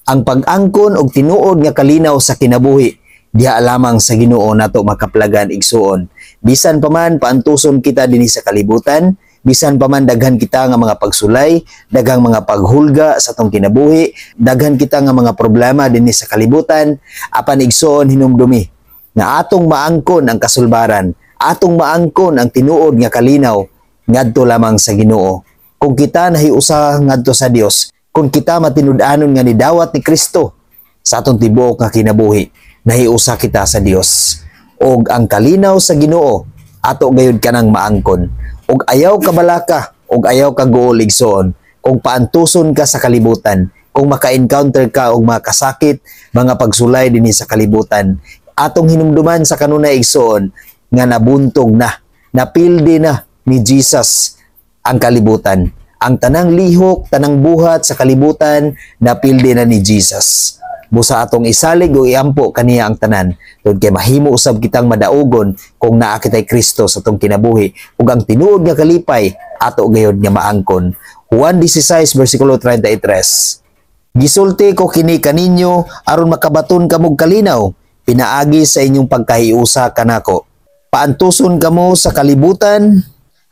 Ang pag-angkon og tinuod nga kalinaw sa kinabuhi diha lamang sa Ginoo nato makaplagan igsuon. Bisan pa man paantuson kita dinhi sa kalibutan, bisan pa man daghan kita nga mga pagsulay, daghang mga paghulga sa tong kinabuhi, daghan kita nga mga problema dinhi sa kalibutan, apan igsuon hinumdumi nga atong maangkon ang kasulbaran, atong maangkon ang tinuod nga kalinaw ngadto lamang sa Ginoo. Kung kita nahiusa ngadto sa Dios, kung kita matinud-anon nga nidawat ni Kristo sa atong tibuok nga kinabuhi, nahiusa kita sa Dios. Og ang kalinaw sa Ginoo ato gayud kanang maangkon. Og ayaw ka balaka, og ayaw ka gool igsoon, kung paantuson ka sa kalibutan, kung maka-encounter ka og mga kasakit, mga pagsulay dinhi sa kalibutan, atong hinumduman sa kanunay igsoon nga nabuntog na, napildi na ni Jesus ang kalibutan. Ang tanang lihok, tanang buhat sa kalibutan, napildi na ni Jesus. Busa atong isalig o iampo kaniya ang tanan. Tungod kay mahimo usab kitang madaugon kung naa kitay Kristo sa tong kinabuhi. Ug ang tinuod nga kalipay, ato gayud nga maangkon. Juan 16, versikulo 33. Gisulti ko kini kaninyo aron makabaton kamog kalinaw, pinaagi sa inyong pagkahiusa kanako. Paantuson kamo sa kalibutan,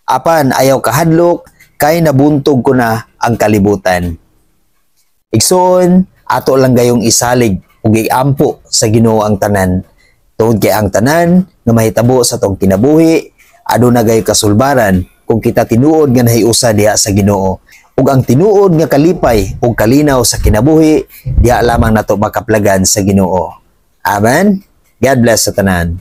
apan ayaw kahadlok, kay nabuntog ko na ang kalibutan. Igsoon, ato lang gayong isalig ug iampo sa Ginoo ang tanan. Tungod kay ang tanan nga mahitabo sa tong kinabuhi, aduna gay kasulbaran kung kita tinuod nga nahiusa diha sa Ginoo. Ug ang tinuod nga kalipay ug kalinaw sa kinabuhi, diha lamang nato makaplagan sa Ginoo. Amen. God bless sa tanan.